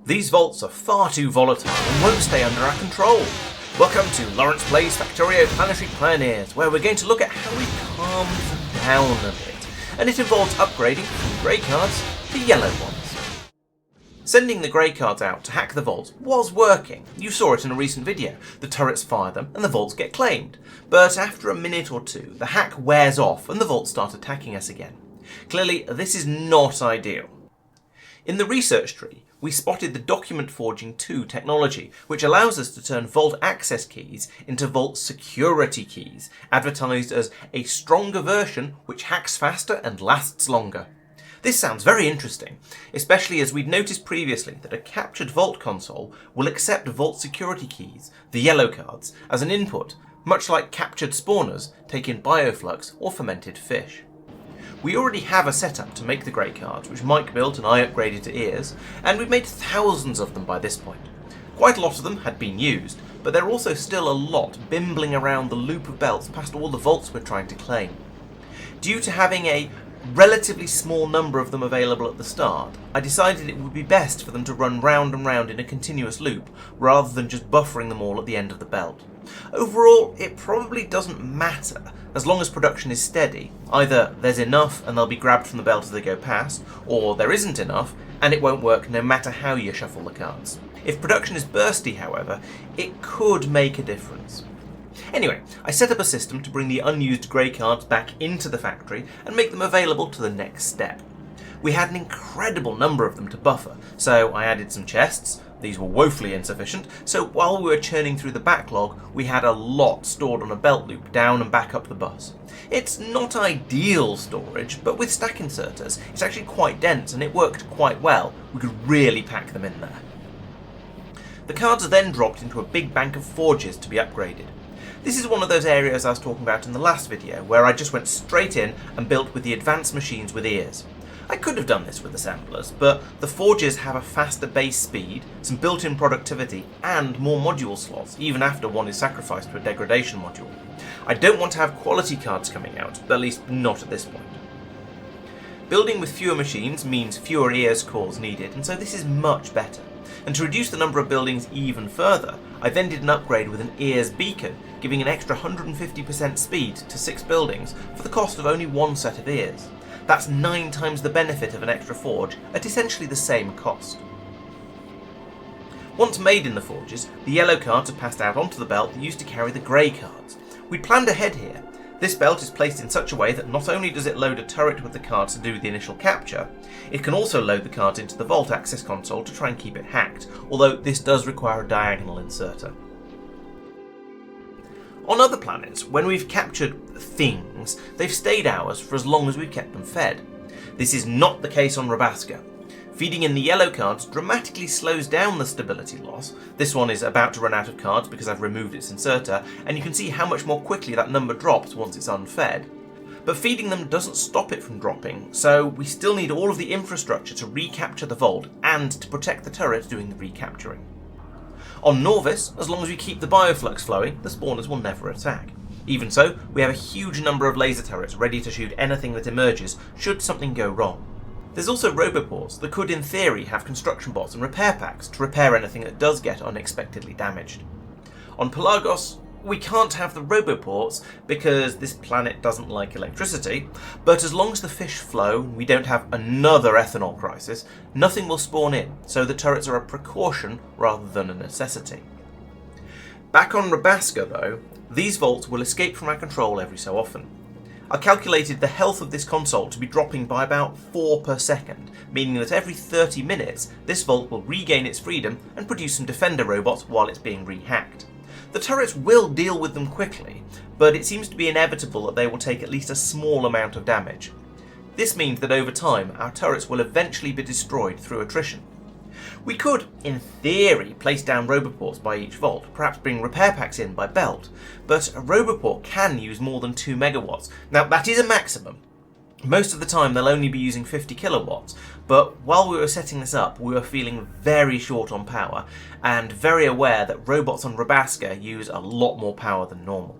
These vaults are far too volatile and won't stay under our control. Welcome to Laurence Plays Factorio Planetary Pioneers, where we're going to look at how we calm them down a bit, and it involves upgrading from grey cards to yellow ones. Sending the grey cards out to hack the vaults was working. You saw it in a recent video. The turrets fire them and the vaults get claimed. But after a minute or two, the hack wears off and the vaults start attacking us again. Clearly, this is not ideal. In the research tree, we spotted the Document Forging 2 technology, which allows us to turn vault access keys into vault security keys, advertised as a stronger version which hacks faster and lasts longer. This sounds very interesting, especially as we'd noticed previously that a captured vault console will accept vault security keys, the yellow cards, as an input, much like captured spawners take in bioflux or fermented fish. We already have a setup to make the grey cards, which Mike built and I upgraded to ears, and we've made thousands of them by this point. Quite a lot of them had been used, but there are also still a lot bimbling around the loop of belts past all the vaults we're trying to claim. Due to having a relatively small number of them available at the start, I decided it would be best for them to run round and round in a continuous loop, rather than just buffering them all at the end of the belt. Overall, it probably doesn't matter, as long as production is steady. Either there's enough and they'll be grabbed from the belt as they go past, or there isn't enough and it won't work no matter how you shuffle the cards. If production is bursty, however, it could make a difference. Anyway, I set up a system to bring the unused grey cards back into the factory and make them available to the next step. We had an incredible number of them to buffer, so I added some chests. These were woefully insufficient, so while we were churning through the backlog, we had a lot stored on a belt loop down and back up the bus. It's not ideal storage, but with stack inserters, it's actually quite dense and it worked quite well. We could really pack them in there. The cards are then dropped into a big bank of forges to be upgraded. This is one of those areas I was talking about in the last video, where I just went straight in and built with the advanced machines with ears. I could have done this with assemblers, but the forges have a faster base speed, some built-in productivity, and more module slots, even after one is sacrificed to a degradation module. I don't want to have quality cards coming out, at least not at this point. Building with fewer machines means fewer ears cores needed, and so this is much better. And to reduce the number of buildings even further, I then did an upgrade with an ears beacon, giving an extra 150% speed to 6 buildings for the cost of only one set of ears. That's 9 times the benefit of an extra forge at essentially the same cost. Once made in the forges, the yellow cards are passed out onto the belt used to carry the grey cards. We'd planned ahead here. This belt is placed in such a way that not only does it load a turret with the cards to do the initial capture, it can also load the cards into the vault access console to try and keep it hacked, although this does require a diagonal inserter. On other planets, when we've captured things, they've stayed ours for as long as we've kept them fed. This is not the case on Rabbascan. Feeding in the yellow cards dramatically slows down the stability loss. This one is about to run out of cards because I've removed its inserter, and you can see how much more quickly that number drops once it's unfed. But feeding them doesn't stop it from dropping, so we still need all of the infrastructure to recapture the vault and to protect the turret doing the recapturing. On Norvis, as long as we keep the bioflux flowing, the spawners will never attack. Even so, we have a huge number of laser turrets ready to shoot anything that emerges should something go wrong. There's also roboports that could in theory have construction bots and repair packs to repair anything that does get unexpectedly damaged. On Pelagos, we can't have the roboports because this planet doesn't like electricity, but as long as the fish flow and we don't have another ethanol crisis, nothing will spawn in, so the turrets are a precaution rather than a necessity. Back on Rabbascan though, these vaults will escape from our control every so often. I calculated the health of this console to be dropping by about 4 per second, meaning that every 30 minutes this vault will regain its freedom and produce some defender robots while it's being rehacked. The turrets will deal with them quickly, but it seems to be inevitable that they will take at least a small amount of damage. This means that over time, our turrets will eventually be destroyed through attrition. We could, in theory, place down roboports by each vault, perhaps bring repair packs in by belt, but a roboport can use more than 2 megawatts. Now that is a maximum. Most of the time they'll only be using 50 kilowatts, but while we were setting this up, we were feeling very short on power, and very aware that robots on Rabbascan use a lot more power than normal.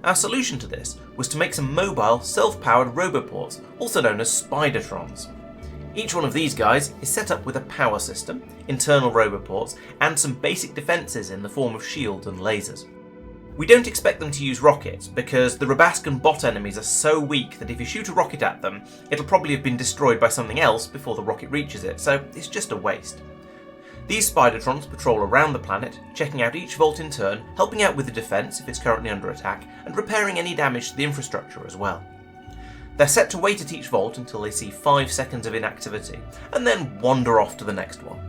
Our solution to this was to make some mobile, self-powered roboports, also known as Spidertrons. Each one of these guys is set up with a power system, internal roboports, and some basic defences in the form of shields and lasers. We don't expect them to use rockets, because the Rabbascan bot enemies are so weak that if you shoot a rocket at them, it'll probably have been destroyed by something else before the rocket reaches it, so it's just a waste. These Spidertrons patrol around the planet, checking out each vault in turn, helping out with the defence if it's currently under attack, and repairing any damage to the infrastructure as well. They're set to wait at each vault until they see 5 seconds of inactivity, and then wander off to the next one.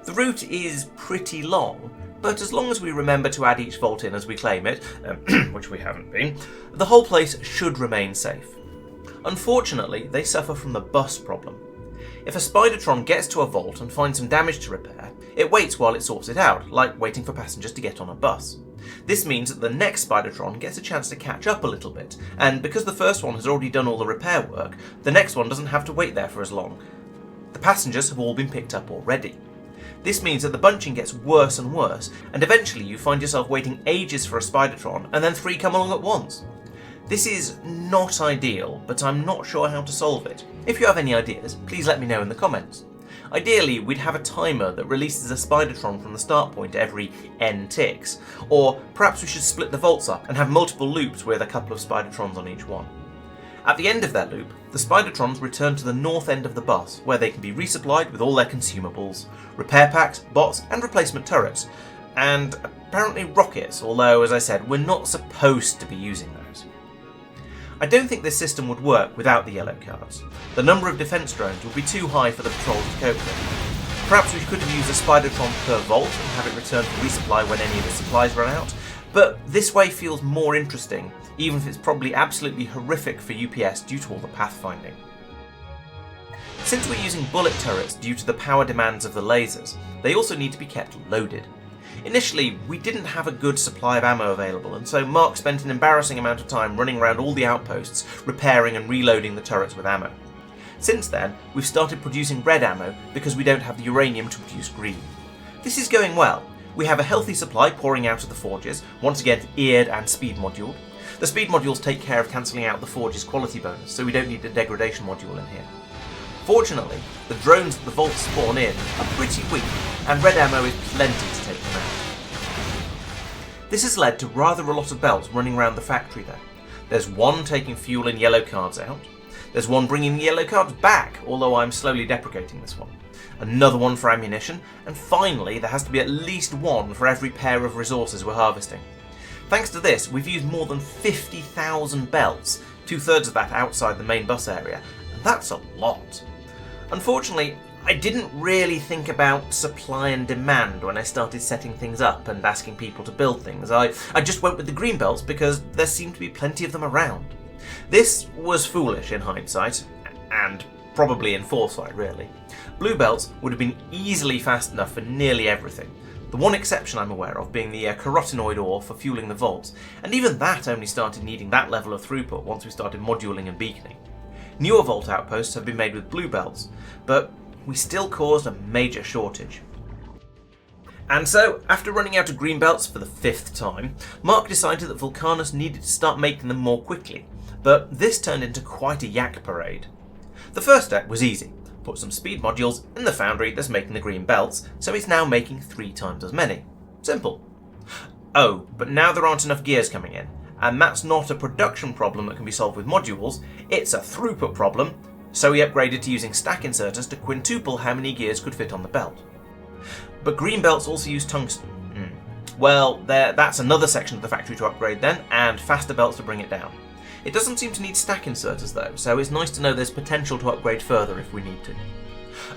The route is pretty long, but as long as we remember to add each vault in as we claim it, which we haven't been, the whole place should remain safe. Unfortunately, they suffer from the bus problem. If a Spidertron gets to a vault and finds some damage to repair, it waits while it sorts it out, like waiting for passengers to get on a bus. This means that the next Spidertron gets a chance to catch up a little bit, and because the first one has already done all the repair work, the next one doesn't have to wait there for as long. The passengers have all been picked up already. This means that the bunching gets worse and worse, and eventually you find yourself waiting ages for a Spidertron, and then 3 come along at once. This is not ideal, but I'm not sure how to solve it. If you have any ideas, please let me know in the comments. Ideally, we'd have a timer that releases a Spidertron from the start point every n ticks, or perhaps we should split the vaults up and have multiple loops with a couple of Spidertrons on each one. At the end of their loop, the Spidertrons return to the north end of the bus, where they can be resupplied with all their consumables, repair packs, bots, and replacement turrets, and apparently rockets, although, as I said, we're not supposed to be using those. I don't think this system would work without the yellow cards. The number of defence drones would be too high for the patrol to cope with. Perhaps we could have used a Spidertron per vault and have it return for resupply when any of the supplies run out, but this way feels more interesting, even if it's probably absolutely horrific for UPS due to all the pathfinding. Since we're using bullet turrets due to the power demands of the lasers, they also need to be kept loaded. Initially, we didn't have a good supply of ammo available, and so Mark spent an embarrassing amount of time running around all the outposts, repairing and reloading the turrets with ammo. Since then, we've started producing red ammo because we don't have the uranium to produce green. This is going well. We have a healthy supply pouring out of the forges, once again eared and speed moduled. The speed modules take care of cancelling out the forge's quality bonus, so we don't need a degradation module in here. Fortunately, the drones that the vaults spawn in are pretty weak, and red ammo is plenty to take them out. This has led to rather a lot of belts running around the factory though. There's one taking fuel and yellow cards out, there's one bringing the yellow cards back, although I'm slowly deprecating this one, another one for ammunition, and finally there has to be at least one for every pair of resources we're harvesting. Thanks to this, we've used more than 50,000 belts, 2/3 of that outside the main bus area, and that's a lot. Unfortunately, I didn't really think about supply and demand when I started setting things up and asking people to build things. I just went with the green belts because there seemed to be plenty of them around. This was foolish in hindsight, and probably in foresight really. Blue belts would have been easily fast enough for nearly everything. The one exception I'm aware of being the carotenoid ore for fueling the vaults, and even that only started needing that level of throughput once we started moduling and beaconing. Newer vault outposts have been made with blue belts, but we still caused a major shortage. And so, after running out of green belts for the 5th time, Mark decided that Vulcanus needed to start making them more quickly, but this turned into quite a yak parade. The first step was easy. Put some speed modules in the foundry that's making the green belts, so it's now making 3 times as many. Simple. Oh, but now there aren't enough gears coming in, and that's not a production problem that can be solved with modules, it's a throughput problem, so we upgraded to using stack inserters to quintuple how many gears could fit on the belt. But green belts also use tungsten. Well, that's another section of the factory to upgrade then, and faster belts to bring it down. It doesn't seem to need stack inserters though, so it's nice to know there's potential to upgrade further if we need to.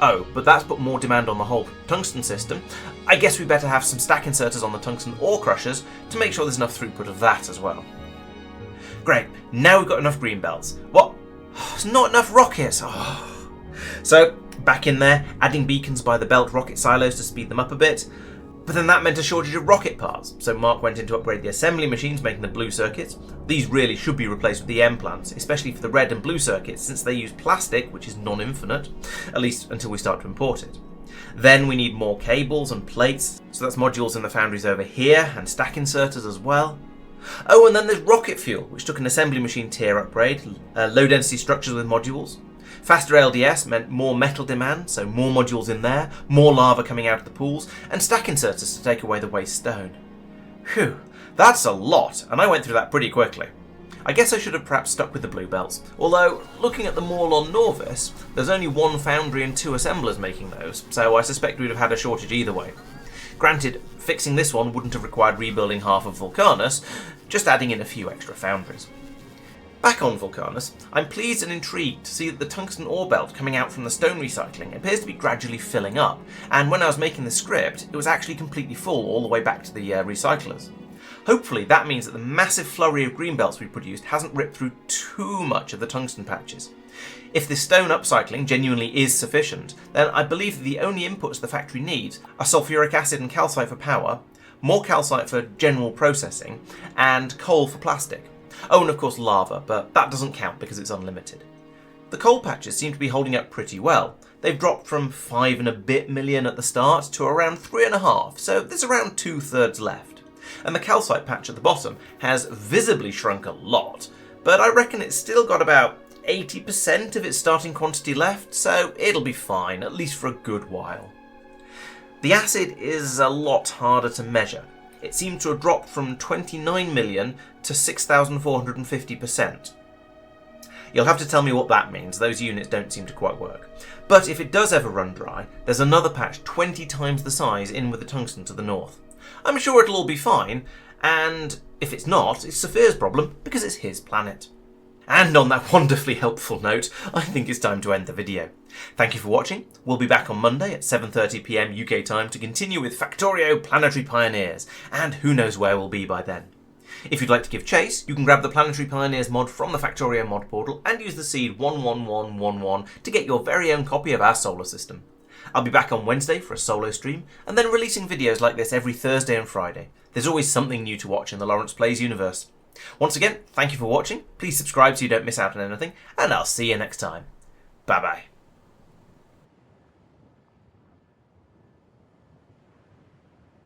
Oh, but that's put more demand on the whole tungsten system. I guess we better have some stack inserters on the tungsten ore crushers to make sure there's enough throughput of that as well. Great, now we've got enough green belts. What? There's not enough rockets! Oh. So, back in there, adding beacons by the belt rocket silos to speed them up a bit. But then that meant a shortage of rocket parts, so Mark went in to upgrade the assembly machines making the blue circuits. These really should be replaced with the M plants, especially for the red and blue circuits, since they use plastic, which is non-infinite, at least until we start to import it. Then we need more cables and plates, so that's modules in the foundries over here, and stack inserters as well. Oh, and then there's rocket fuel, which took an assembly machine tier upgrade, low density structures with modules. Faster LDS meant more metal demand, so more modules in there, more lava coming out of the pools, and stack inserters to take away the waste stone. Phew, that's a lot, and I went through that pretty quickly. I guess I should have perhaps stuck with the blue belts, although looking at the Morlon Norvis, there's only one foundry and 2 assemblers making those, so I suspect we'd have had a shortage either way. Granted, fixing this one wouldn't have required rebuilding half of Vulcanus, just adding in a few extra foundries. Back on Vulcanus, I'm pleased and intrigued to see that the tungsten ore belt coming out from the stone recycling appears to be gradually filling up, and when I was making the script, it was actually completely full all the way back to the recyclers. Hopefully that means that the massive flurry of green belts we produced hasn't ripped through too much of the tungsten patches. If this stone upcycling genuinely is sufficient, then I believe that the only inputs the factory needs are sulfuric acid and calcite for power, more calcite for general processing, and coal for plastic. Oh, and of course lava, but that doesn't count because it's unlimited. The coal patches seem to be holding up pretty well. They've dropped from 5 and a bit million at the start to around 3.5, so there's around 2/3 left. And the calcite patch at the bottom has visibly shrunk a lot, but I reckon it's still got about 80% of its starting quantity left, so it'll be fine, at least for a good while. The acid is a lot harder to measure. It seems to have dropped from 29 million to 6,450%. You'll have to tell me what that means, those units don't seem to quite work. But if it does ever run dry, there's another patch 20 times the size in with the tungsten to the north. I'm sure it'll all be fine, and if it's not, it's Saphir's problem because it's his planet. And on that wonderfully helpful note, I think it's time to end the video. Thank you for watching. We'll be back on Monday at 7:30 PM UK time to continue with Factorio Planetary Pioneers, and who knows where we'll be by then. If you'd like to give chase, you can grab the Planetary Pioneers mod from the Factorio mod portal and use the seed 11111 to get your very own copy of our solar system. I'll be back on Wednesday for a solo stream, and then releasing videos like this every Thursday and Friday. There's always something new to watch in the Laurence Plays universe. Once again, thank you for watching, please subscribe so you don't miss out on anything, and I'll see you next time. Bye bye.